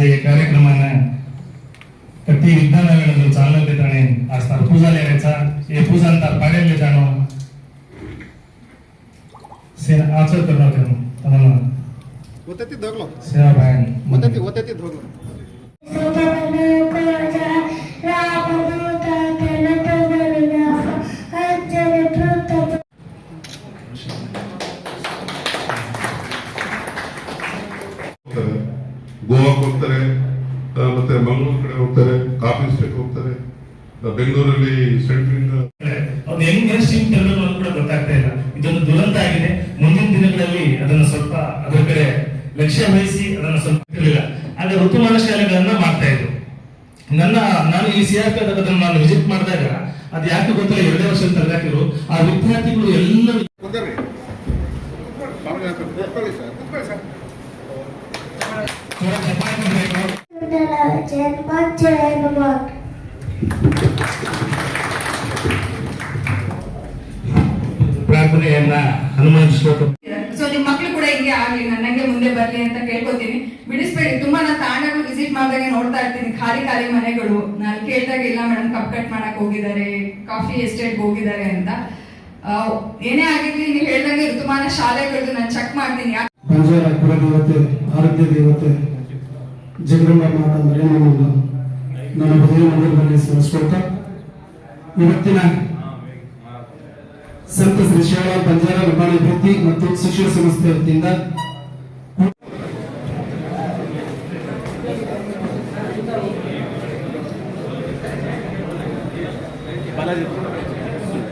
हे कार्यक्रमांना कटी विज्ञान वेळेला चाललं देत आणि आज तार पूजा लेवायचा हे पूजन तार पाडेल जाणो सेना आचर करणार तमन्ना होते ती धरलो सेवा भाई होते ती धरलो ಗೋವಾಕ್ಕೆ ಹೋಗ್ತಾರೆ ಮತ್ತೆ ಮಂಗಳೂರು ಕಡೆ ಹೋಗ್ತಾರೆ ಕಾಫಿ ಎಸ್ಟೇಟ್ ಹೋಗ್ತಾರೆ ಬೆಂಗಳೂರಲ್ಲಿ ಸೆಂಟ್ರಿಂಗ್ ಅದು ಹೆಂಗೆ ಸ್ಟ್ರೀಮ್ ತರಬೇಕು ಅಂತ ಕೂಡ ಗೊತ್ತಾಗ್ತಾ ಇಲ್ಲ. ಇದೊಂದು ದುರಂತ ಆಗಿದೆ. ಮುಂದಿನ ದಿನಗಳಲ್ಲಿ ಅದನ್ನು ಸ್ವಲ್ಪ ಅದರ ಕಡೆ ಲಕ್ಷ್ಯ ವಹಿಸಿ ಅದನ್ನು ಸ್ವಲ್ಪ ಇರಲಿಲ್ಲ. ಆಗ ಋತುಮಾನ ಶಾಲೆಗಳನ್ನ ಮಾಡ್ತಾ ಇದ್ರು. ನಾನು ಈ ಸಿಆರ್ಪಿ ಅದನ್ನು ನಾನು ವಿಸಿಟ್ ಮಾಡಿದಾಗ ಅದು ಯಾಕೆ ಗೊತ್ತಿಲ್ಲ 2 ವರ್ಷದ ತರಗತಿಗಳು ಆ ವಿದ್ಯಾರ್ಥಿಗಳು ಎಲ್ಲರೂ ಪ್ರಾರ್ಥನೆಯನ್ನ ಹನುಮಾನ್ ಶ್ಲೋಕ. ಸೊ ನಿಮ್ ಮಕ್ಳು ಕೂಡ ಹಿಂಗೆ ಆಗ್ಲಿ, ನನಗೆ ಮುಂದೆ ಬರ್ಲಿ ಅಂತ ಕೇಳ್ಕೊತೀನಿ. ಬಿಡಿಸ್ಬೇಡಿ. ತುಂಬಾ ನಾನು ತಾಂಡಗಳು ವಿಸಿಟ್ ಮಾಡಿದಾಗ ನೋಡ್ತಾ ಇರ್ತೀನಿ ಖಾಲಿ ಮನೆಗಳು. ನಾನು ಕೇಳಿದಾಗ ಇಲ್ಲ ಮೇಡಮ್ ಕಪ್ ಕಟ್ ಮಾಡಕ್ ಹೋಗಿದ್ದಾರೆ, ಕಾಫಿ ಎಸ್ಟೇಟ್ ಹೋಗಿದ್ದಾರೆ ಅಂತ. ಏನೇ ಆಗಿರ್ಲಿ ನೀವು ಹೇಳ್ದಂಗೆ ಋತುಮಾನ ಶಾಲೆಗಳು ನಾನು ಚೆಕ್ ಮಾಡ್ತೀನಿ. ಬಂಜಾರ ಕುಲದೇವತೆ, ಆರೋಗ್ಯ ದೇವತೆ ಜಗದಂಬ ಮಾತಾ ಮರಿಯಮ್ಮನನ್ನ ನನ್ನ ಹೃದಯ ಮಂದಿರದಲ್ಲಿ ಸ್ಮರಿಸುತ್ತ ಇವತ್ತಿನ ಸಂತ ಶ್ರೀ ಶಿವರಾಮ್ ಬಂಜಾರ ವಿಮಾನ ಅಭಿವೃದ್ಧಿ ಮತ್ತು ಶಿಕ್ಷಣ ಸಂಸ್ಥೆ ವತಿಯಿಂದ ಬಾಲಾಜಿ